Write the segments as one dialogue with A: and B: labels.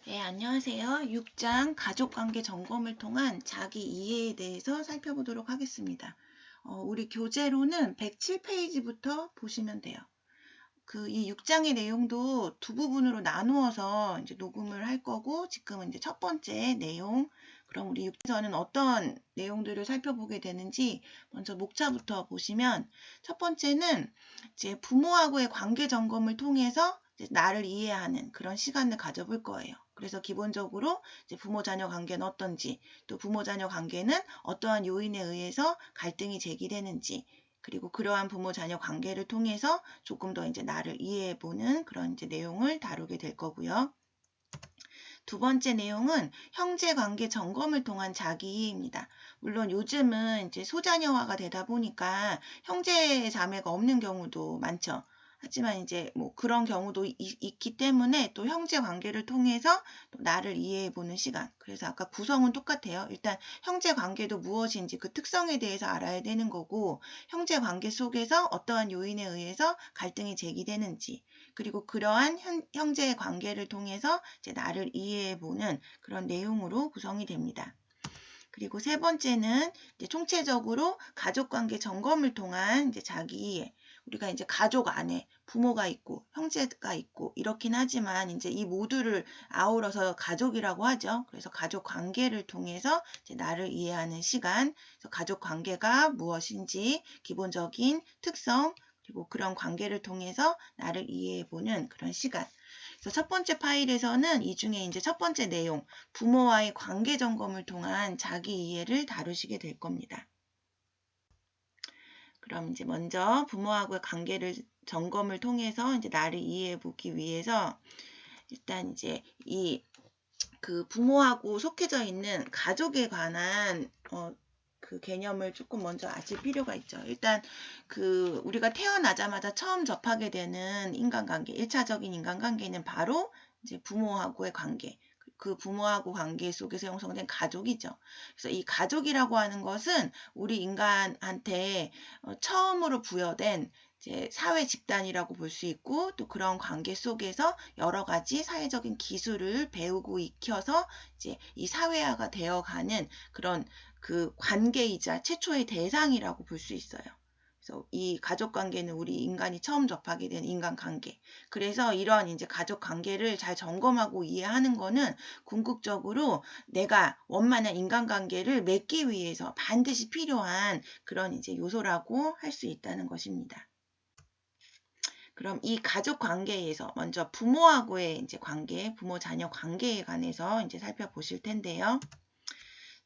A: 네, 안녕하세요. 6장 가족관계 점검을 통한 자기 이해에 대해서 살펴보도록 하겠습니다. 우리 교재로는 107페이지부터 보시면 돼요. 이 6장의 내용도 두 부분으로 나누어서 이제 녹음을 할 거고, 지금은 이제 첫 번째 내용, 그럼 우리 6장에서는 어떤 내용들을 살펴보게 되는지 먼저 목차부터 보시면, 첫 번째는 이제 부모하고의 관계 점검을 통해서 이제 나를 이해하는 그런 시간을 가져볼 거예요. 그래서 기본적으로 이제 부모-자녀 관계는 어떤지, 또 부모-자녀 관계는 어떠한 요인에 의해서 갈등이 제기되는지, 그리고 그러한 부모-자녀 관계를 통해서 조금 더 이제 나를 이해해보는 그런 이제 내용을 다루게 될 거고요. 두 번째 내용은 형제 관계 점검을 통한 자기 이해입니다. 물론 요즘은 이제 소자녀화가 되다 보니까 형제 자매가 없는 경우도 많죠. 하지만 이제 뭐 그런 경우도 있기 때문에 또 형제 관계를 통해서 또 나를 이해해 보는 시간. 그래서 아까 구성은 똑같아요. 일단 형제 관계도 무엇인지 그 특성에 대해서 알아야 되는 거고, 형제 관계 속에서 어떠한 요인에 의해서 갈등이 제기되는지, 그리고 그러한 형제 관계를 통해서 이제 나를 이해해 보는 그런 내용으로 구성이 됩니다. 그리고 세 번째는 이제 총체적으로 가족관계 점검을 통한 이제 자기 이해. 우리가 이제 가족 안에 부모가 있고 형제가 있고 이렇긴 하지만 이제 이 모두를 아우러서 가족이라고 하죠. 그래서 가족 관계를 통해서 이제 나를 이해하는 시간, 그래서 가족 관계가 무엇인지 기본적인 특성, 그리고 그런 관계를 통해서 나를 이해해보는 그런 시간. 그래서 첫 번째 파일에서는 이 중에 이제 첫 번째 내용, 부모와의 관계 점검을 통한 자기 이해를 다루시게 될 겁니다. 그럼 이제 먼저 부모하고의 관계를 점검을 통해서 이제 나를 이해해 보기 위해서 일단 이제 그 부모하고 속해져 있는 가족에 관한 그 개념을 조금 먼저 아실 필요가 있죠. 일단 우리가 태어나자마자 처음 접하게 되는 인간관계, 1차적인 인간관계는 바로 이제 부모하고의 관계. 그 부모하고 관계 속에서 형성된 가족이죠. 그래서 이 가족이라고 하는 것은 우리 인간한테 처음으로 부여된 이제 사회 집단이라고 볼 수 있고, 또 그런 관계 속에서 여러 가지 사회적인 기술을 배우고 익혀서 이제 이 사회화가 되어가는 그런 그 관계이자 최초의 대상이라고 볼 수 있어요. 그래서 이 가족 관계는 우리 인간이 처음 접하게 된 인간 관계. 그래서 이런 이제 가족 관계를 잘 점검하고 이해하는 거는 궁극적으로 내가 원만한 인간 관계를 맺기 위해서 반드시 필요한 그런 이제 요소라고 할 수 있다는 것입니다. 그럼 이 가족 관계에서 먼저 부모하고의 이제 관계, 부모-자녀 관계에 관해서 이제 살펴보실 텐데요.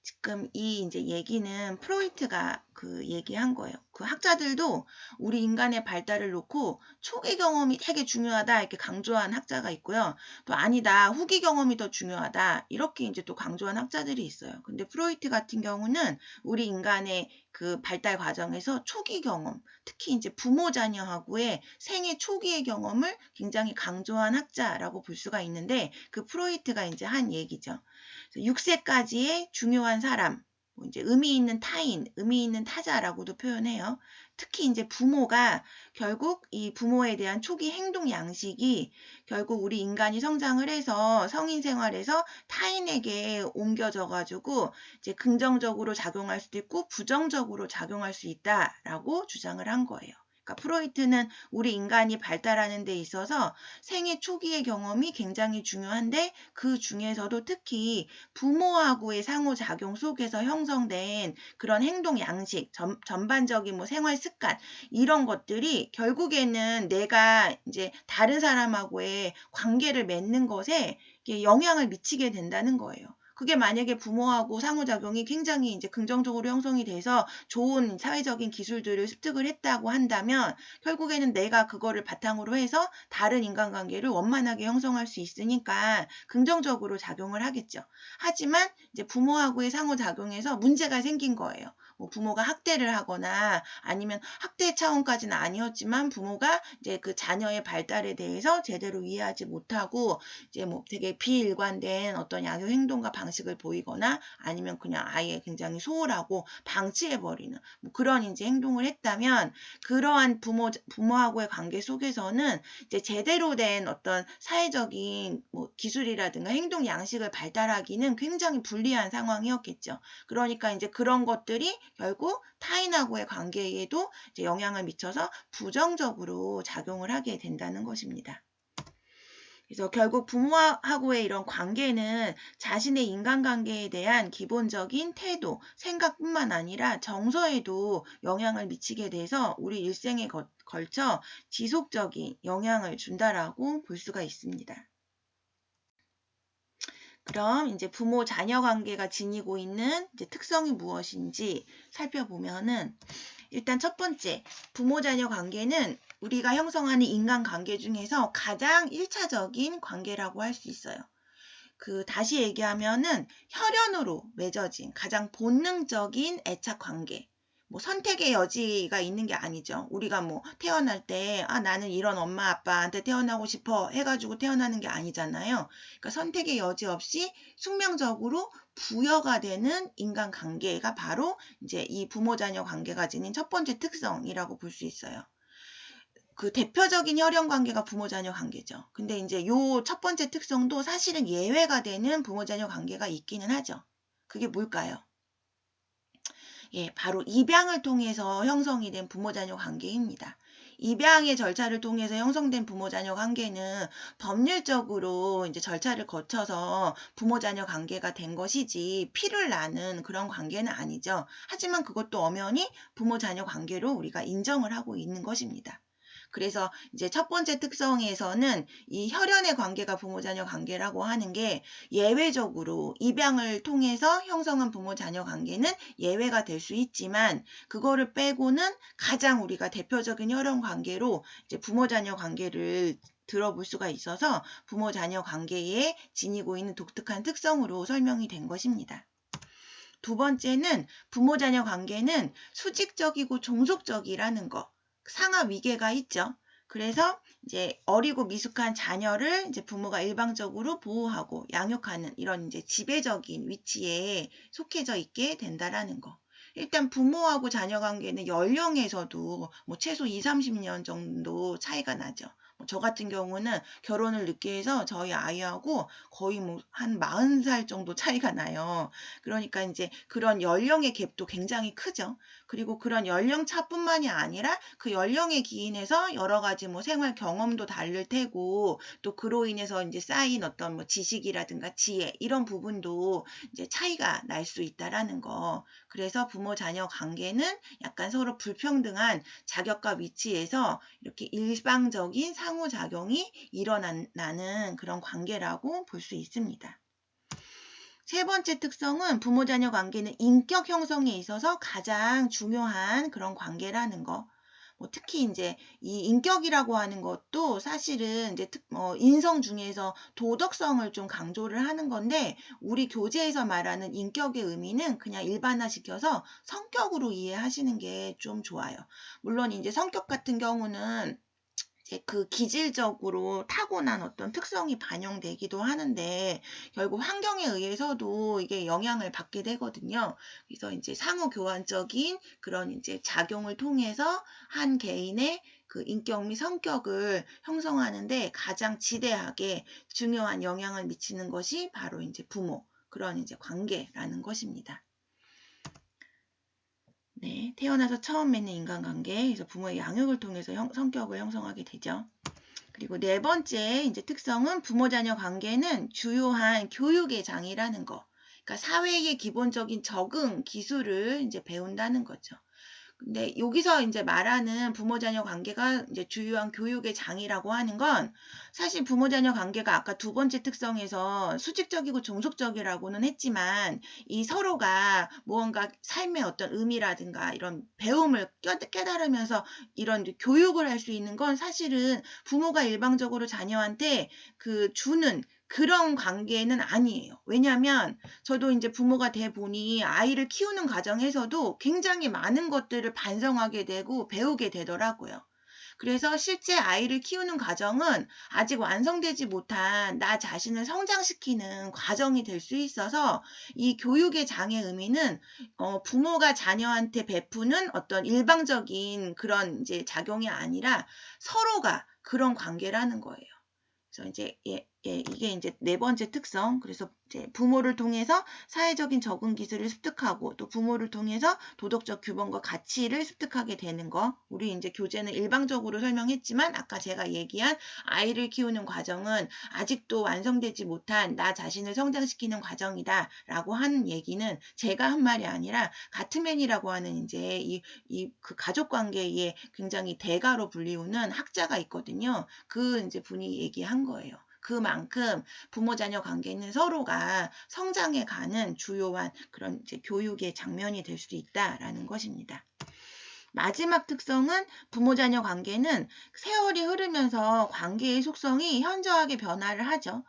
A: 지금 이 이제 얘기는 프로이트가 그 얘기한 거예요. 그 학자들도 우리 인간의 발달을 놓고 초기 경험이 되게 중요하다 이렇게 강조한 학자가 있고요. 또 아니다, 후기 경험이 더 중요하다 이렇게 이제 또 강조한 학자들이 있어요. 근데 프로이트 같은 경우는 우리 인간의 그 발달 과정에서 초기 경험, 특히 이제 부모 자녀하고의 생애 초기의 경험을 굉장히 강조한 학자라고 볼 수가 있는데, 그 프로이트가 이제 한 얘기죠. 6세까지의 중요한 사람, 뭐 이제 의미 있는 타인, 의미 있는 타자라고도 표현해요. 특히 이제 부모가 결국 이 부모에 대한 초기 행동 양식이 결국 우리 인간이 성장을 해서 성인 생활에서 타인에게 옮겨져 가지고 이제 긍정적으로 작용할 수도 있고 부정적으로 작용할 수 있다라고 주장을 한 거예요. 그러니까 프로이트는 우리 인간이 발달하는 데 있어서 생애 초기의 경험이 굉장히 중요한데, 그 중에서도 특히 부모하고의 상호작용 속에서 형성된 그런 행동 양식, 전반적인 뭐 생활 습관, 이런 것들이 결국에는 내가 이제 다른 사람하고의 관계를 맺는 것에 영향을 미치게 된다는 거예요. 그게 만약에 부모하고 상호작용이 굉장히 이제 긍정적으로 형성이 돼서 좋은 사회적인 기술들을 습득을 했다고 한다면 결국에는 내가 그거를 바탕으로 해서 다른 인간관계를 원만하게 형성할 수 있으니까 긍정적으로 작용을 하겠죠. 하지만 이제 부모하고의 상호작용에서 문제가 생긴 거예요. 뭐 부모가 학대를 하거나 아니면 학대 차원까지는 아니었지만 부모가 이제 그 자녀의 발달에 대해서 제대로 이해하지 못하고 이제 뭐 되게 비일관된 어떤 양육 행동과 방식 양식을 보이거나 아니면 그냥 아예 굉장히 소홀하고 방치해버리는 뭐 그런 이제 행동을 했다면 그러한 부모하고의 관계 속에서는 이제 제대로 된 어떤 사회적인 뭐 기술이라든가 행동 양식을 발달하기는 굉장히 불리한 상황이었겠죠. 그러니까 이제 그런 것들이 결국 타인하고의 관계에도 이제 영향을 미쳐서 부정적으로 작용을 하게 된다는 것입니다. 그래서 결국 부모하고의 이런 관계는 자신의 인간관계에 대한 기본적인 태도, 생각뿐만 아니라 정서에도 영향을 미치게 돼서 우리 일생에 걸쳐 지속적인 영향을 준다라고 볼 수가 있습니다. 그럼 이제 부모 자녀 관계가 지니고 있는 이제 특성이 무엇인지 살펴보면은 일단 첫 번째, 부모 자녀 관계는 우리가 형성하는 인간관계 중에서 가장 1차적인 관계라고 할 수 있어요. 다시 얘기하면은 혈연으로 맺어진 가장 본능적인 애착 관계. 뭐 선택의 여지가 있는 게 아니죠. 우리가 뭐 태어날 때 나는 이런 엄마 아빠한테 태어나고 싶어 해가지고 태어나는 게 아니잖아요. 그러니까 선택의 여지 없이 숙명적으로 부여가 되는 인간관계가 바로 이제 이 부모 자녀 관계가 지닌 첫 번째 특성이라고 볼 수 있어요. 대표적인 혈연 관계가 부모 자녀 관계죠. 근데 이제 요 첫 번째 특성도 사실은 예외가 되는 부모 자녀 관계가 있기는 하죠. 그게 뭘까요? 예, 바로 입양을 통해서 형성이 된 부모 자녀 관계입니다. 입양의 절차를 통해서 형성된 부모 자녀 관계는 법률적으로 이제 절차를 거쳐서 부모 자녀 관계가 된 것이지 피를 나는 그런 관계는 아니죠. 하지만 그것도 엄연히 부모 자녀 관계로 우리가 인정을 하고 있는 것입니다. 그래서 이제 첫 번째 특성에서는 이 혈연의 관계가 부모 자녀 관계라고 하는 게 예외적으로 입양을 통해서 형성한 부모 자녀 관계는 예외가 될 수 있지만 그거를 빼고는 가장 우리가 대표적인 혈연 관계로 이제 부모 자녀 관계를 들어볼 수가 있어서 부모 자녀 관계에 지니고 있는 독특한 특성으로 설명이 된 것입니다. 두 번째는 부모 자녀 관계는 수직적이고 종속적이라는 거. 상하 위계가 있죠. 그래서 이제 어리고 미숙한 자녀를 이제 부모가 일방적으로 보호하고 양육하는 이런 이제 지배적인 위치에 속해져 있게 된다라는 거. 일단 부모하고 자녀 관계는 연령에서도 뭐 최소 20, 30년 정도 차이가 나죠. 저 같은 경우는 결혼을 늦게 해서 저희 아이하고 거의 뭐 한 40살 정도 차이가 나요. 그러니까 이제 그런 연령의 갭도 굉장히 크죠. 그리고 그런 연령 차뿐만이 아니라 그 연령에 기인해서 여러 가지 뭐 생활 경험도 다를 테고 또 그로 인해서 이제 쌓인 어떤 뭐 지식이라든가 지혜 이런 부분도 이제 차이가 날 수 있다라는 거. 그래서 부모 자녀 관계는 약간 서로 불평등한 자격과 위치에서 이렇게 일방적인 상호작용이 일어나는 그런 관계라고 볼 수 있습니다. 세 번째 특성은 부모 자녀 관계는 인격 형성에 있어서 가장 중요한 그런 관계라는 거. 특히 이제 이 인격이라고 하는 것도 사실은 이제 인성 중에서 도덕성을 좀 강조를 하는 건데 우리 교재에서 말하는 인격의 의미는 그냥 일반화시켜서 성격으로 이해하시는 게 좀 좋아요. 물론 이제 성격 같은 경우는 그 기질적으로 타고난 어떤 특성이 반영되기도 하는데 결국 환경에 의해서도 이게 영향을 받게 되거든요. 그래서 이제 상호 교환적인 그런 이제 작용을 통해서 한 개인의 그 인격 및 성격을 형성하는데 가장 지대하게 중요한 영향을 미치는 것이 바로 이제 부모, 그런 이제 관계라는 것입니다. 네, 태어나서 처음 맺는 인간관계, 그래서 부모의 양육을 통해서 성격을 형성하게 되죠. 그리고 네 번째 이제 특성은 부모 자녀 관계는 주요한 교육의 장이라는 거. 그러니까 사회의 기본적인 적응 기술을 이제 배운다는 거죠. 근데 여기서 이제 말하는 부모 자녀 관계가 이제 주요한 교육의 장이라고 하는 건 사실 부모 자녀 관계가 아까 두 번째 특성에서 수직적이고 종속적이라고는 했지만 이 서로가 무언가 삶의 어떤 의미라든가 이런 배움을 깨달으면서 이런 교육을 할 수 있는 건 사실은 부모가 일방적으로 자녀한테 주는 그런 관계는 아니에요. 왜냐하면 저도 이제 부모가 돼 보니 아이를 키우는 과정에서도 굉장히 많은 것들을 반성하게 되고 배우게 되더라고요. 그래서 실제 아이를 키우는 과정은 아직 완성되지 못한 나 자신을 성장시키는 과정이 될 수 있어서 이 교육의 장의 의미는 부모가 자녀한테 베푸는 어떤 일방적인 그런 이제 작용이 아니라 서로가 그런 관계라는 거예요. 그래서 이제 이게 이제 네 번째 특성. 그래서 이제 부모를 통해서 사회적인 적응 기술을 습득하고 또 부모를 통해서 도덕적 규범과 가치를 습득하게 되는 거. 우리 이제 교재는 일방적으로 설명했지만 아까 제가 얘기한 아이를 키우는 과정은 아직도 완성되지 못한 나 자신을 성장시키는 과정이다라고 하는 얘기는 제가 한 말이 아니라 가트맨이라고 하는 이제 그 가족 관계에 굉장히 대가로 불리우는 학자가 있거든요. 그 이제 분이 얘기한 거예요. 그만큼 부모 자녀 관계는 서로가 성장해 가는 주요한 그런 이제 교육의 장면이 될 수 있다라는 것입니다. 마지막 특성은 부모 자녀 관계는 세월이 흐르면서 관계의 속성이 현저하게 변화를 하죠.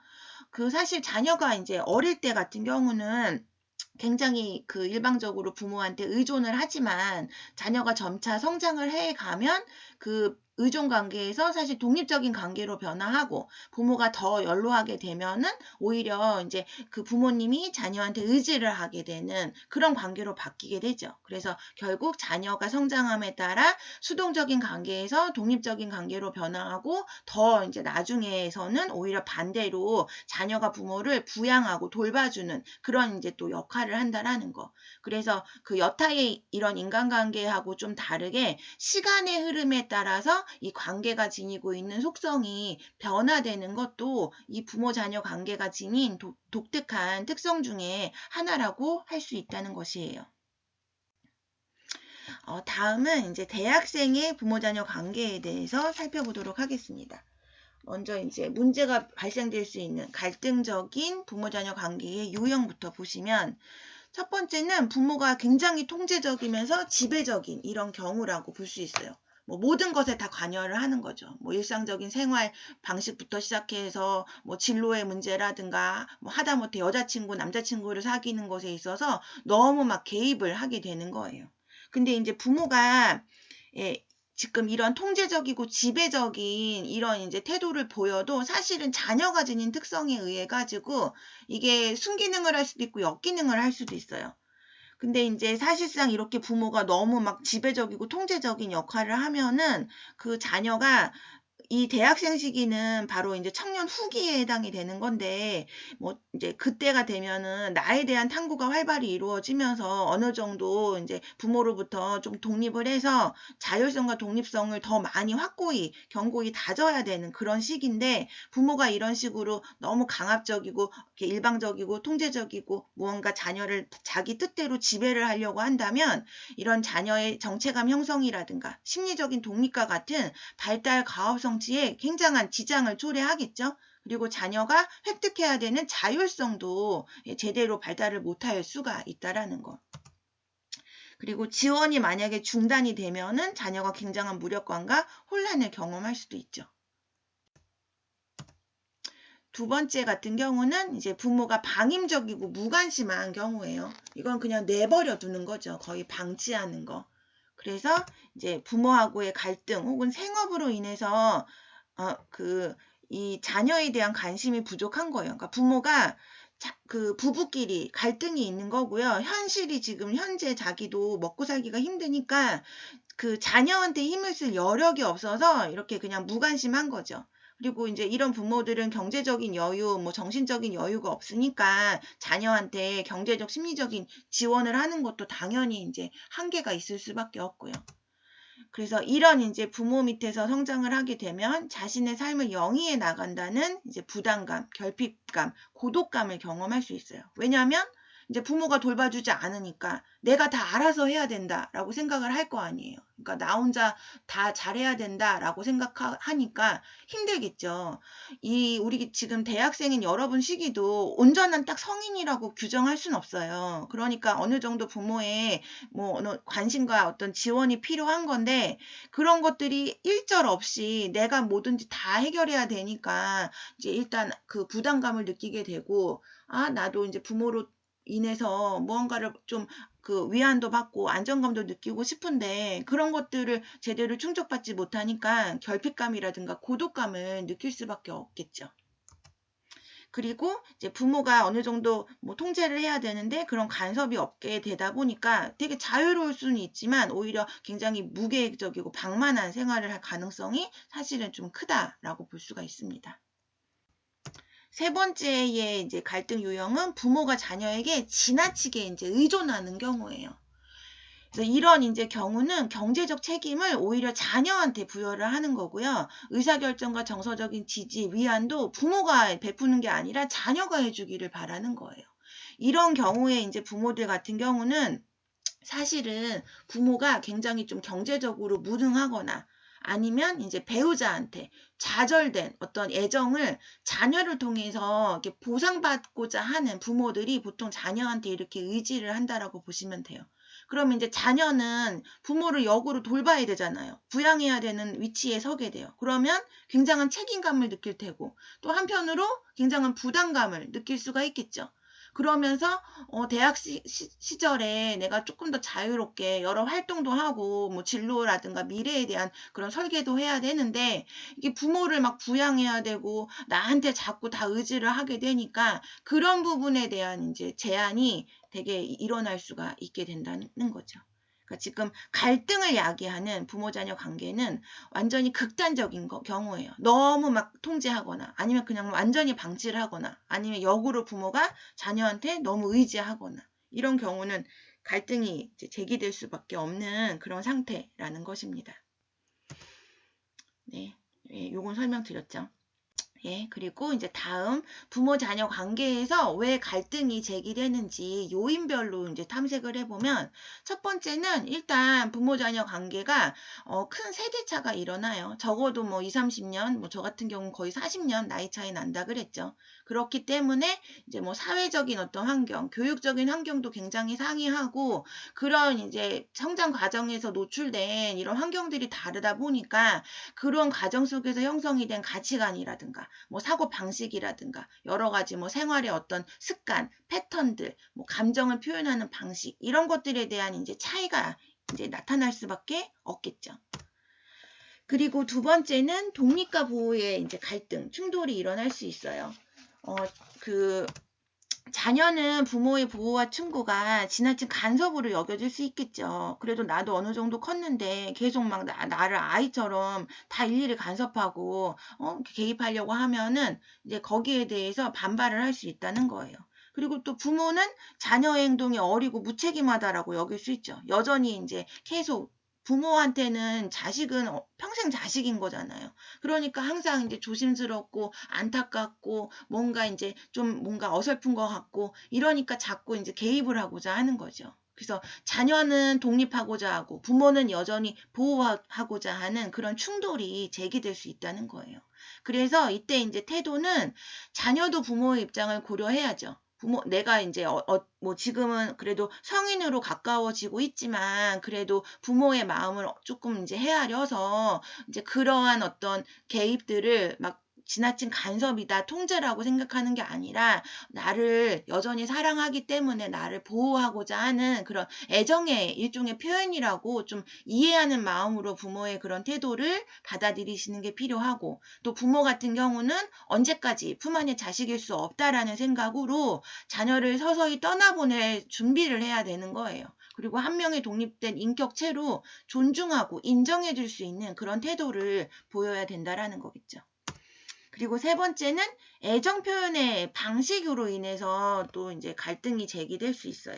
A: 사실 자녀가 이제 어릴 때 같은 경우는 굉장히 일방적으로 부모한테 의존을 하지만 자녀가 점차 성장을 해 가면 의존 관계에서 사실 독립적인 관계로 변화하고 부모가 더 연로하게 되면은 오히려 이제 부모님이 자녀한테 의지를 하게 되는 그런 관계로 바뀌게 되죠. 그래서 결국 자녀가 성장함에 따라 수동적인 관계에서 독립적인 관계로 변화하고 더 이제 나중에서는 오히려 반대로 자녀가 부모를 부양하고 돌봐주는 그런 이제 또 역할을 한다라는 거. 그래서 여타의 이런 인간관계하고 좀 다르게 시간의 흐름에 따라서 이 관계가 지니고 있는 속성이 변화되는 것도 이 부모 자녀 관계가 지닌 독특한 특성 중에 하나라고 할 수 있다는 것이에요. 다음은 이제 대학생의 부모 자녀 관계에 대해서 살펴보도록 하겠습니다. 먼저 이제 문제가 발생될 수 있는 갈등적인 부모 자녀 관계의 유형부터 보시면 첫 번째는 부모가 굉장히 통제적이면서 지배적인 이런 경우라고 볼 수 있어요. 모든 것에 다 관여를 하는 거죠. 일상적인 생활 방식부터 시작해서 진로의 문제라든가 하다못해 여자친구, 남자친구를 사귀는 것에 있어서 너무 막 개입을 하게 되는 거예요. 근데 이제 부모가 지금 이런 통제적이고 지배적인 이런 이제 태도를 보여도 사실은 자녀가 지닌 특성에 의해 가지고 이게 순기능을 할 수도 있고 역기능을 할 수도 있어요. 근데 이제 사실상 이렇게 부모가 너무 막 지배적이고 통제적인 역할을 하면은 자녀가 이 대학생 시기는 바로 이제 청년 후기에 해당이 되는 건데 이제 그때가 되면은 나에 대한 탐구가 활발히 이루어지면서 어느 정도 이제 부모로부터 좀 독립을 해서 자율성과 독립성을 더 많이 확고히 견고히 다져야 되는 그런 시기인데 부모가 이런 식으로 너무 강압적이고 이렇게 일방적이고 통제적이고 무언가 자녀를 자기 뜻대로 지배를 하려고 한다면 이런 자녀의 정체감 형성이라든가 심리적인 독립과 같은 발달 가업성 에 굉장한 지장을 초래하겠죠. 그리고 자녀가 획득해야 되는 자율성도 제대로 발달을 못할 수가 있다라는 것. 그리고 지원이 만약에 중단이 되면은 자녀가 굉장한 무력감과 혼란을 경험할 수도 있죠. 두 번째 같은 경우는 이제 부모가 방임적이고 무관심한 경우예요. 이건 그냥 내버려 두는 거죠. 거의 방치하는 거. 그래서 이제 부모하고의 갈등 혹은 생업으로 인해서 이 자녀에 대한 관심이 부족한 거예요. 그러니까 부모가 부부끼리 갈등이 있는 거고요. 현실이 지금 현재 자기도 먹고 살기가 힘드니까 자녀한테 힘을 쓸 여력이 없어서 이렇게 그냥 무관심한 거죠. 그리고 이제 이런 부모들은 경제적인 여유, 정신적인 여유가 없으니까 자녀한테 경제적, 심리적인 지원을 하는 것도 당연히 이제 한계가 있을 수밖에 없고요. 그래서 이런 이제 부모 밑에서 성장을 하게 되면 자신의 삶을 영위해 나간다는 이제 부담감, 결핍감, 고독감을 경험할 수 있어요. 왜냐하면 이제 부모가 돌봐주지 않으니까 내가 다 알아서 해야 된다라고 생각을 할 거 아니에요. 그러니까 나 혼자 다 잘해야 된다라고 생각하니까 힘들겠죠. 우리 지금 대학생인 여러분 시기도 온전한 딱 성인이라고 규정할 수는 없어요. 그러니까 어느 정도 부모의 어느 관심과 어떤 지원이 필요한 건데 그런 것들이 일절 없이 내가 뭐든지 다 해결해야 되니까 이제 일단 부담감을 느끼게 되고 나도 이제 부모로 인해서 무언가를 좀 그 위안도 받고 안정감도 느끼고 싶은데 그런 것들을 제대로 충족받지 못하니까 결핍감이라든가 고독감을 느낄 수밖에 없겠죠. 그리고 이제 부모가 어느 정도 뭐 통제를 해야 되는데 그런 간섭이 없게 되다 보니까 되게 자유로울 수는 있지만 오히려 굉장히 무계획적이고 방만한 생활을 할 가능성이 사실은 좀 크다라고 볼 수가 있습니다. 세 번째의 이제 갈등 유형은 부모가 자녀에게 지나치게 이제 의존하는 경우예요. 그래서 이런 이제 경우는 경제적 책임을 오히려 자녀한테 부여를 하는 거고요. 의사결정과 정서적인 지지, 위안도 부모가 베푸는 게 아니라 자녀가 해주기를 바라는 거예요. 이런 경우에 이제 부모들 같은 경우는 사실은 부모가 굉장히 좀 경제적으로 무능하거나 아니면 이제 배우자한테 좌절된 어떤 애정을 자녀를 통해서 이렇게 보상받고자 하는 부모들이 보통 자녀한테 이렇게 의지를 한다라고 보시면 돼요. 그러면 이제 자녀는 부모를 역으로 돌봐야 되잖아요. 부양해야 되는 위치에 서게 돼요. 그러면 굉장한 책임감을 느낄 테고 또 한편으로 굉장한 부담감을 느낄 수가 있겠죠. 그러면서 대학 시절에 내가 조금 더 자유롭게 여러 활동도 하고 뭐 진로라든가 미래에 대한 그런 설계도 해야 되는데 이게 부모를 막 부양해야 되고 나한테 자꾸 다 의지를 하게 되니까 그런 부분에 대한 이제 제한이 되게 일어날 수가 있게 된다는 거죠. 그러니까 지금 갈등을 야기하는 부모 자녀 관계는 완전히 극단적인 경우예요. 너무 막 통제하거나 아니면 그냥 완전히 방치를 하거나 아니면 역으로 부모가 자녀한테 너무 의지하거나 이런 경우는 갈등이 제기될 수밖에 없는 그런 상태라는 것입니다. 네, 요건 설명드렸죠. 예, 그리고 이제 다음 부모 자녀 관계에서 왜 갈등이 제기되는지 요인별로 이제 탐색을 해보면 첫 번째는 일단 부모 자녀 관계가 큰 세대 차가 일어나요. 적어도 뭐 20, 30년, 뭐 저 같은 경우는 거의 40년 나이 차이 난다 그랬죠. 그렇기 때문에 이제 뭐 사회적인 어떤 환경, 교육적인 환경도 굉장히 상이하고 그런 이제 성장 과정에서 노출된 이런 환경들이 다르다 보니까 그런 과정 속에서 형성이 된 가치관이라든가 뭐 사고 방식이라든가 여러 가지 뭐 생활의 어떤 습관, 패턴들, 뭐 감정을 표현하는 방식 이런 것들에 대한 이제 차이가 이제 나타날 수밖에 없겠죠. 그리고 두 번째는 독립과 보호의 이제 갈등, 충돌이 일어날 수 있어요. 그 자녀는 부모의 보호와 충고가 지나친 간섭으로 여겨질 수 있겠죠. 그래도 나도 어느 정도 컸는데 계속 막 나를 아이처럼 다 일일이 간섭하고 개입하려고 하면은 이제 거기에 대해서 반발을 할 수 있다는 거예요. 그리고 또 부모는 자녀의 행동이 어리고 무책임하다라고 여길 수 있죠. 여전히 이제 계속 부모한테는 자식은 평생 자식인 거잖아요. 그러니까 항상 이제 조심스럽고 안타깝고 뭔가 이제 좀 뭔가 어설픈 것 같고 이러니까 자꾸 이제 개입을 하고자 하는 거죠. 그래서 자녀는 독립하고자 하고 부모는 여전히 보호하고자 하는 그런 충돌이 제기될 수 있다는 거예요. 그래서 이때 이제 태도는 자녀도 부모의 입장을 고려해야죠. 내가 이제 뭐 지금은 그래도 성인으로 가까워지고 있지만 그래도 부모의 마음을 조금 이제 헤아려서 이제 그러한 어떤 개입들을 막 지나친 간섭이다, 통제라고 생각하는 게 아니라 나를 여전히 사랑하기 때문에 나를 보호하고자 하는 그런 애정의 일종의 표현이라고 좀 이해하는 마음으로 부모의 그런 태도를 받아들이시는 게 필요하고 또 부모 같은 경우는 언제까지 품 안의 자식일 수 없다라는 생각으로 자녀를 서서히 떠나보낼 준비를 해야 되는 거예요. 그리고 한 명의 독립된 인격체로 존중하고 인정해 줄 수 있는 그런 태도를 보여야 된다라는 거겠죠. 그리고 세 번째는 애정 표현의 방식으로 인해서 또 이제 갈등이 제기될 수 있어요.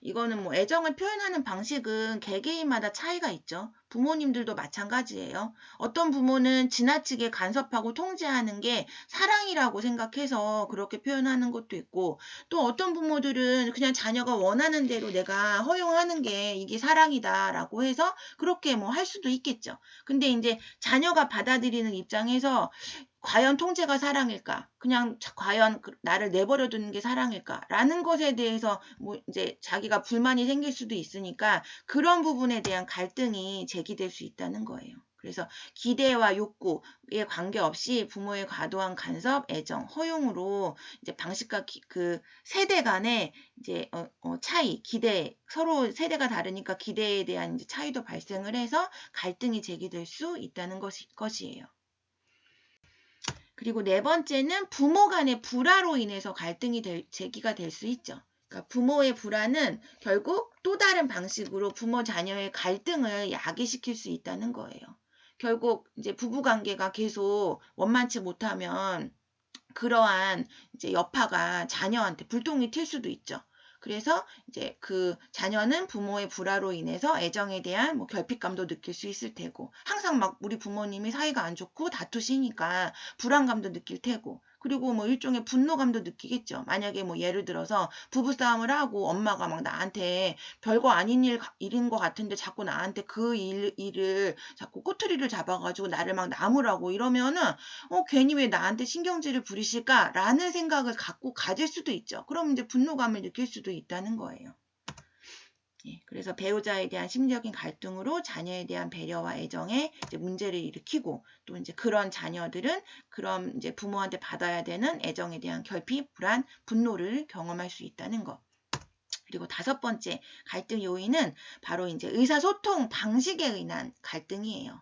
A: 이거는 뭐 애정을 표현하는 방식은 개개인마다 차이가 있죠. 부모님들도 마찬가지예요. 어떤 부모는 지나치게 간섭하고 통제하는 게 사랑이라고 생각해서 그렇게 표현하는 것도 있고 또 어떤 부모들은 그냥 자녀가 원하는 대로 내가 허용하는 게 이게 사랑이다라고 해서 그렇게 뭐 할 수도 있겠죠. 근데 이제 자녀가 받아들이는 입장에서 과연 통제가 사랑일까? 그냥 과연 나를 내버려 두는 게 사랑일까? 라는 것에 대해서 뭐 이제 자기가 불만이 생길 수도 있으니까 그런 부분에 대한 갈등이 제기될 수 있다는 거예요. 그래서 기대와 욕구에 관계없이 부모의 과도한 간섭, 애정, 허용으로 이제 방식과 그 세대 간의 이제 차이, 기대, 서로 세대가 다르니까 기대에 대한 이제 차이도 발생을 해서 갈등이 제기될 수 있다는 것이에요. 그리고 네 번째는 부모 간의 불화로 인해서 갈등이 제기가 될 수 있죠. 그러니까 부모의 불화는 결국 또 다른 방식으로 부모 자녀의 갈등을 야기시킬 수 있다는 거예요. 결국 이제 부부 관계가 계속 원만치 못하면 그러한 이제 여파가 자녀한테 불똥이 튈 수도 있죠. 그래서 이제 그 자녀는 부모의 불화로 인해서 애정에 대한 뭐 결핍감도 느낄 수 있을 테고, 항상 막 우리 부모님이 사이가 안 좋고 다투시니까 불안감도 느낄 테고, 그리고 뭐 일종의 분노감도 느끼겠죠. 만약에 뭐 예를 들어서 부부싸움을 하고 엄마가 막 나한테 별거 아닌 일인 것 같은데 자꾸 나한테 그 일을 자꾸 꼬투리를 잡아가지고 나를 막 나무라고 이러면은 괜히 왜 나한테 신경질을 부리실까라는 생각을 가질 수도 있죠. 그럼 이제 분노감을 느낄 수도 있다는 거예요. 예, 그래서 배우자에 대한 심리적인 갈등으로 자녀에 대한 배려와 애정에 이제 문제를 일으키고, 또 이제 그런 자녀들은 그런 이제 부모한테 받아야 되는 애정에 대한 결핍, 불안, 분노를 경험할 수 있다는 것. 그리고 다섯 번째 갈등 요인은 바로 이제 의사소통 방식에 의한 갈등이에요.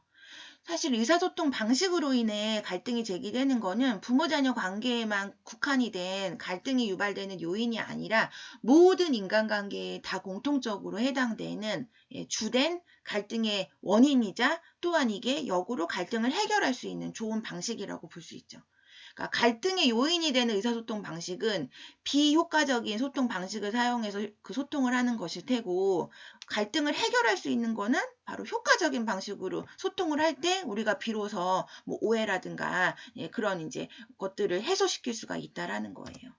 A: 사실 의사소통 방식으로 인해 갈등이 제기되는 거는 부모-자녀 관계에만 국한이 된 갈등이 유발되는 요인이 아니라 모든 인간관계에 다 공통적으로 해당되는 주된 갈등의 원인이자 또한 이게 역으로 갈등을 해결할 수 있는 좋은 방식이라고 볼 수 있죠. 그러니까 갈등의 요인이 되는 의사소통 방식은 비효과적인 소통 방식을 사용해서 그 소통을 하는 것일 테고, 갈등을 해결할 수 있는 거는 바로 효과적인 방식으로 소통을 할 때 우리가 비로소 뭐 오해라든가 그런 이제 것들을 해소시킬 수가 있다라는 거예요.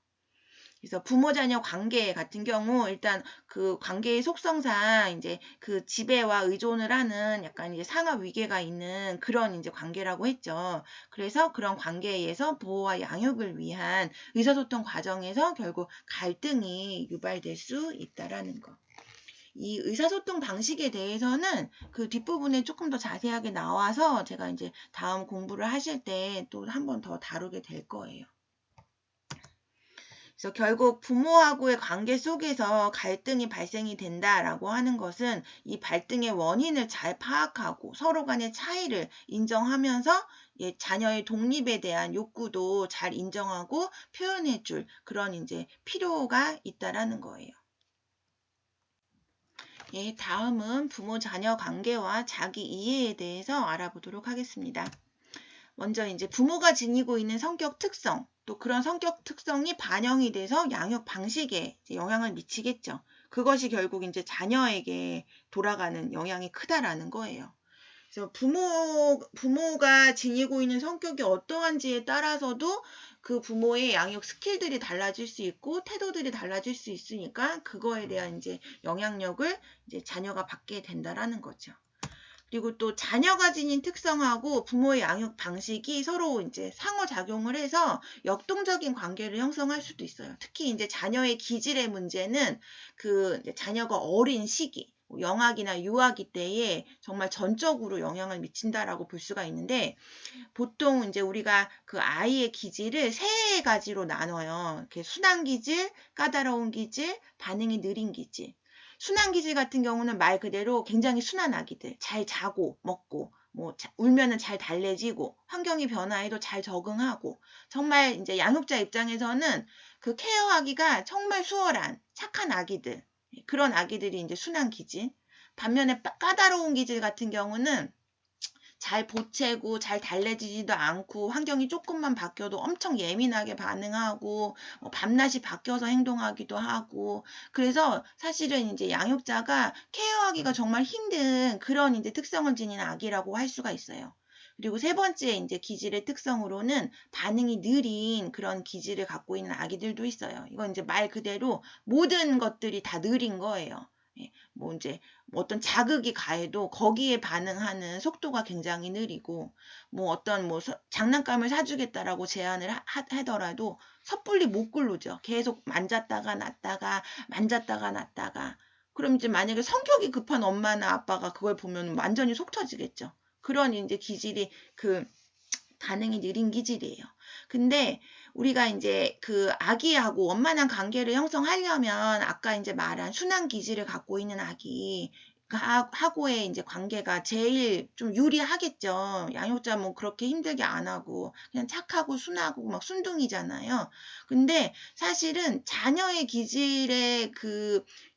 A: 그래서 부모 자녀 관계 같은 경우 일단 그 관계의 속성상 이제 그 지배와 의존을 하는 약간 이제 상하 위계가 있는 그런 이제 관계라고 했죠. 그래서 그런 관계에 의해서 보호와 양육을 위한 의사소통 과정에서 결국 갈등이 유발될 수 있다라는 거. 이 의사소통 방식에 대해서는 그 뒷부분에 조금 더 자세하게 나와서 제가 이제 다음 공부를 하실 때 또 한 번 더 다루게 될 거예요. 그래서 결국 부모하고의 관계 속에서 갈등이 발생이 된다라고 하는 것은 이 갈등의 원인을 잘 파악하고 서로 간의 차이를 인정하면서 자녀의 독립에 대한 욕구도 잘 인정하고 표현해 줄 그런 이제 필요가 있다라는 거예요. 다음은 부모-자녀 관계와 자기 이해에 대해서 알아보도록 하겠습니다. 먼저 이제 부모가 지니고 있는 성격 특성, 또 그런 성격 특성이 반영이 돼서 양육 방식에 영향을 미치겠죠. 그것이 결국 이제 자녀에게 돌아가는 영향이 크다라는 거예요. 그래서 부모가 지니고 있는 성격이 어떠한지에 따라서도 그 부모의 양육 스킬들이 달라질 수 있고 태도들이 달라질 수 있으니까 그거에 대한 이제 영향력을 이제 자녀가 받게 된다라는 거죠. 그리고 또 자녀가 지닌 특성하고 부모의 양육 방식이 서로 이제 상호작용을 해서 역동적인 관계를 형성할 수도 있어요. 특히 이제 자녀의 기질의 문제는 그 자녀가 어린 시기, 영아기나 유아기 때에 정말 전적으로 영향을 미친다라고 볼 수가 있는데, 보통 이제 우리가 그 아이의 기질을 세 가지로 나눠요. 이렇게 순한 기질, 까다로운 기질, 반응이 느린 기질. 순한 기질 같은 경우는 말 그대로 굉장히 순한 아기들, 잘 자고 먹고 뭐 울면은 잘 달래지고 환경이 변화에도 잘 적응하고, 정말 이제 양육자 입장에서는 그 케어하기가 정말 수월한 착한 아기들, 그런 아기들이 이제 순한 기질. 반면에 까다로운 기질 같은 경우는 잘 보채고 잘 달래지지도 않고 환경이 조금만 바뀌어도 엄청 예민하게 반응하고 밤낮이 바뀌어서 행동하기도 하고, 그래서 사실은 이제 양육자가 케어하기가 정말 힘든 그런 이제 특성을 지닌 아기라고 할 수가 있어요. 그리고 세 번째 이제 기질의 특성으로는 반응이 느린 그런 기질을 갖고 있는 아기들도 있어요. 이건 이제 말 그대로 모든 것들이 다 느린 거예요. 뭐 이제 어떤 자극이 가해도 거기에 반응하는 속도가 굉장히 느리고, 뭐 어떤 뭐 장난감을 사주겠다라고 제안을 하더라도 섣불리 못 고르죠. 계속 만졌다가 놨다가 만졌다가 놨다가. 그럼 이제 만약에 성격이 급한 엄마나 아빠가 그걸 보면 완전히 속 터지겠죠. 그런 이제 기질이 반응이 느린 기질이에요. 근데 우리가 이제 아기하고 원만한 관계를 형성하려면 아까 이제 말한 순한 기질을 갖고 있는 아기 하고의 이제 관계가 제일 좀 유리하겠죠. 양육자 뭐 그렇게 힘들게 안 하고 그냥 착하고 순하고 막 순둥이잖아요. 근데 사실은 자녀의 기질의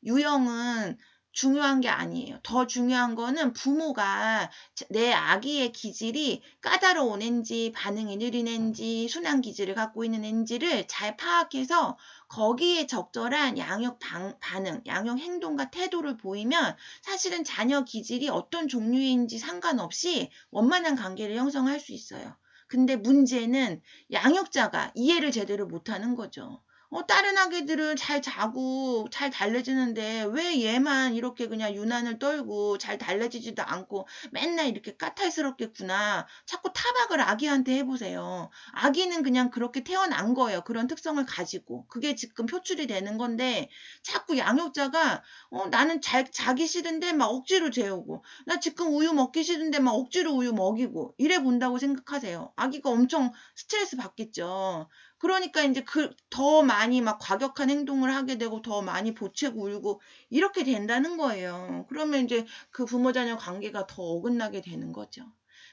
A: 유형은 중요한 게 아니에요. 더 중요한 거는 부모가 내 아기의 기질이 까다로운 앤지, 반응이 느린 앤지, 순한 기질을 갖고 있는 앤지를 잘 파악해서 거기에 적절한 양육 반응, 양육 행동과 태도를 보이면 사실은 자녀 기질이 어떤 종류인지 상관없이 원만한 관계를 형성할 수 있어요. 근데 문제는 양육자가 이해를 제대로 못하는 거죠. 다른 아기들은 잘 자고 잘 달래지는데 왜 얘만 이렇게 그냥 유난을 떨고 잘 달래지지도 않고 맨날 이렇게 까탈스럽겠구나. 자꾸 타박을 아기한테 해보세요. 아기는 그냥 그렇게 태어난 거예요. 그런 특성을 가지고. 그게 지금 표출이 되는 건데 자꾸 양육자가 나는 자기 싫은데 막 억지로 재우고 나 지금 우유 먹기 싫은데 막 억지로 우유 먹이고 이래 본다고 생각하세요. 아기가 엄청 스트레스 받겠죠. 그러니까 이제 더 많이 막 과격한 행동을 하게 되고 더 많이 보채고 울고 이렇게 된다는 거예요. 그러면 이제 부모 자녀 관계가 더 어긋나게 되는 거죠.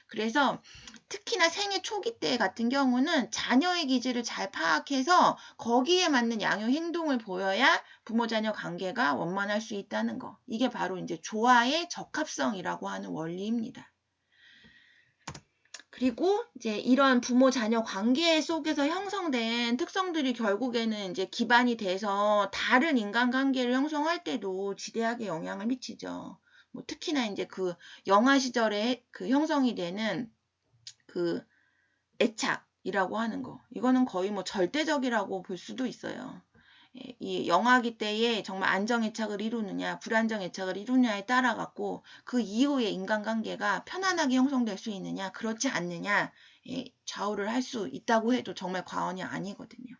A: 그래서 특히나 생애 초기 때 같은 경우는 자녀의 기질을 잘 파악해서 거기에 맞는 양육 행동을 보여야 부모 자녀 관계가 원만할 수 있다는 거. 이게 바로 이제 조화의 적합성이라고 하는 원리입니다. 그리고 이제 이런 부모 자녀 관계 속에서 형성된 특성들이 결국에는 이제 기반이 돼서 다른 인간관계를 형성할 때도 지대하게 영향을 미치죠. 뭐 특히나 이제 영아 시절에 형성이 되는 애착이라고 하는 거. 이거는 거의 뭐 절대적이라고 볼 수도 있어요. 이 영아기 때에 정말 안정애착을 이루느냐 불안정애착을 이루느냐에 따라 갖고 그 이후의 인간관계가 편안하게 형성될 수 있느냐 그렇지 않느냐 좌우를 할 수 있다고 해도 정말 과언이 아니거든요.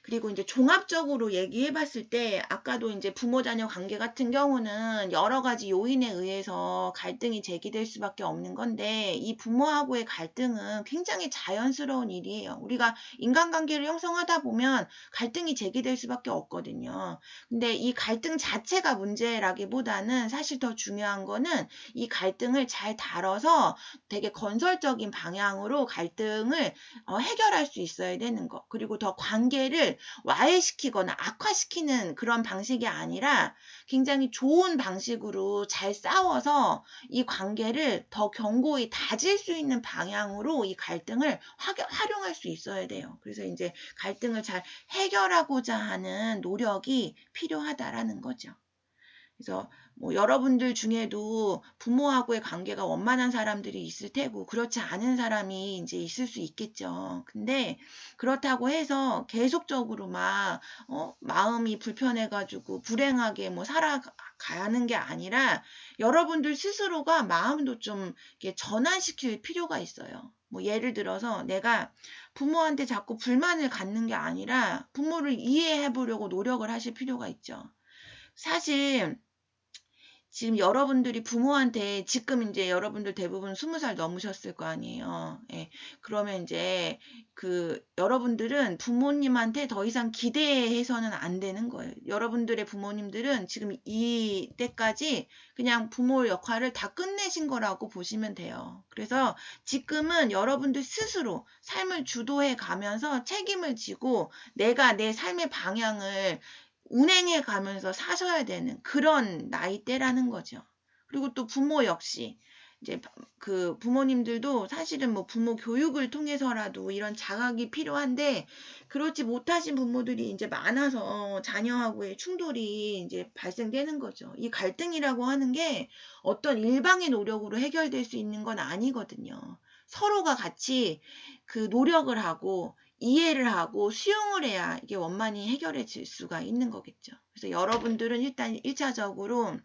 A: 그리고 이제 종합적으로 얘기해 봤을 때 아까도 이제 부모 자녀 관계 같은 경우는 여러 가지 요인에 의해서 갈등이 제기될 수밖에 없는 건데 이 부모하고의 갈등은 굉장히 자연스러운 일이에요. 우리가 인간관계를 형성하다 보면 갈등이 제기될 수밖에 없거든요. 근데 이 갈등 자체가 문제라기보다는 사실 더 중요한 거는 이 갈등을 잘 다뤄서 되게 건설적인 방향으로 갈등을 해결할 수 있어야 되는 거. 그리고 더 관계를 와해시키거나 악화시키는 그런 방식이 아니라 굉장히 좋은 방식으로 잘 싸워서 이 관계를 더 견고히 다질 수 있는 방향으로 이 갈등을 활용할 수 있어야 돼요. 그래서 이제 갈등을 잘 해결하고자 하는 노력이 필요하다라는 거죠. 그래서 뭐 여러분들 중에도 부모하고의 관계가 원만한 사람들이 있을 테고 그렇지 않은 사람이 이제 있을 수 있겠죠. 근데 그렇다고 해서 계속적으로 마음이 불편해가지고 불행하게 뭐 살아가는 게 아니라 여러분들 스스로가 마음도 좀 이렇게 전환시킬 필요가 있어요. 뭐 예를 들어서 내가 부모한테 자꾸 불만을 갖는 게 아니라 부모를 이해해 보려고 노력을 하실 필요가 있죠. 사실 지금 여러분들이 부모한테 지금 이제 여러분들 대부분 20살 넘으셨을 거 아니에요. 예. 그러면 이제 여러분들은 부모님한테 더 이상 기대해서는 안 되는 거예요. 여러분들의 부모님들은 지금 이때까지 그냥 부모 역할을 다 끝내신 거라고 보시면 돼요. 그래서 지금은 여러분들 스스로 삶을 주도해 가면서 책임을 지고 내가 내 삶의 방향을 운행해 가면서 사셔야 되는 그런 나이대라는 거죠. 그리고 또 부모 역시 이제 부모님들도 사실은 뭐 부모 교육을 통해서라도 이런 자각이 필요한데 그렇지 못하신 부모들이 이제 많아서 자녀하고의 충돌이 이제 발생되는 거죠. 이 갈등이라고 하는 게 어떤 일방의 노력으로 해결될 수 있는 건 아니거든요. 서로가 같이 노력을 하고 이해를 하고 수용을 해야 이게 원만히 해결해질 수가 있는 거겠죠. 그래서 여러분들은 일단 1차적으로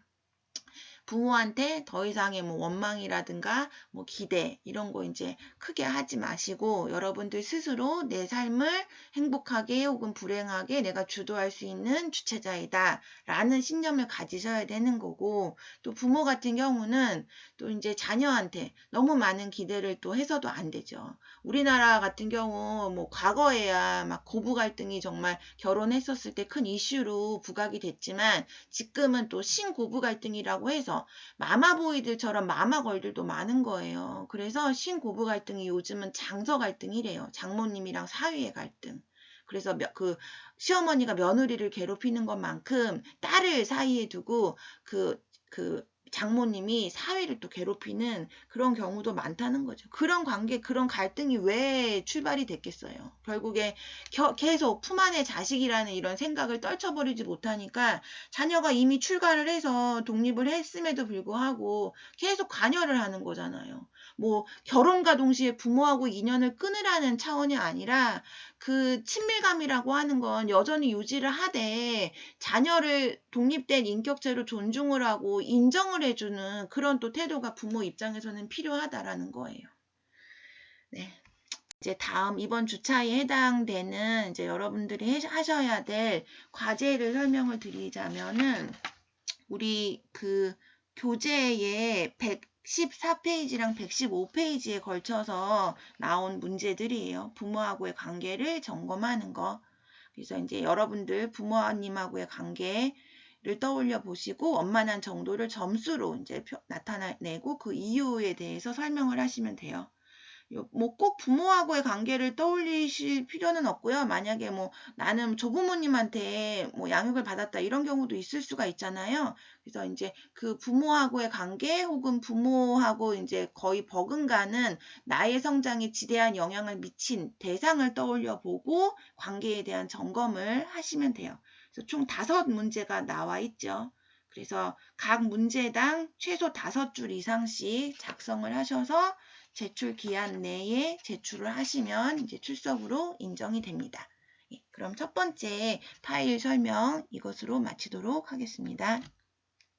A: 부모한테 더 이상의 뭐 원망이라든가 뭐 기대 이런 거 이제 크게 하지 마시고 여러분들 스스로 내 삶을 행복하게 혹은 불행하게 내가 주도할 수 있는 주체자이다 라는 신념을 가지셔야 되는 거고 또 부모 같은 경우는 또 이제 자녀한테 너무 많은 기대를 또 해서도 안 되죠. 우리나라 같은 경우 뭐 과거에야 막 고부 갈등이 정말 결혼했었을 때 큰 이슈로 부각이 됐지만 지금은 또 신고부 갈등이라고 해서 마마보이들처럼 마마걸들도 많은 거예요. 그래서 신고부 갈등이 요즘은 장서 갈등이래요. 장모님이랑 사위의 갈등. 그래서 그 시어머니가 며느리를 괴롭히는 것만큼 딸을 사이에 두고 그 장모님이 사위를 또 괴롭히는 그런 경우도 많다는 거죠. 그런 관계, 그런 갈등이 왜 출발이 됐겠어요. 결국에 계속 품 안의 자식이라는 이런 생각을 떨쳐버리지 못하니까 자녀가 이미 출가를 해서 독립을 했음에도 불구하고 계속 관여를 하는 거잖아요. 뭐 결혼과 동시에 부모하고 인연을 끊으라는 차원이 아니라 그 친밀감이라고 하는 건 여전히 유지를 하되 자녀를 독립된 인격체로 존중을 하고 인정을 해주는 그런 또 태도가 부모 입장에서는 필요하다라는 거예요. 네. 이제 다음 이번 주차에 해당되는 이제 여러분들이 하셔야 될 과제를 설명을 드리자면은 우리 그 교재에 114페이지랑 115페이지에 걸쳐서 나온 문제들이에요. 부모하고의 관계를 점검하는 거. 그래서 이제 여러분들 부모님하고의 관계를 떠올려 보시고 원만한 정도를 점수로 이제 나타내고 그 이유에 대해서 설명을 하시면 돼요. 뭐 꼭 부모하고의 관계를 떠올리실 필요는 없고요. 만약에 뭐 나는 조부모님한테 뭐 양육을 받았다 이런 경우도 있을 수가 있잖아요. 그래서 이제 그 부모하고의 관계 혹은 부모하고 이제 거의 버금가는 나의 성장에 지대한 영향을 미친 대상을 떠올려 보고 관계에 대한 점검을 하시면 돼요. 그래서 총 5문제가 나와 있죠. 그래서 각 문제당 최소 5줄 이상씩 작성을 하셔서 제출 기한 내에 제출을 하시면 이제 출석으로 인정이 됩니다. 그럼 첫 번째 파일 설명 이것으로 마치도록 하겠습니다.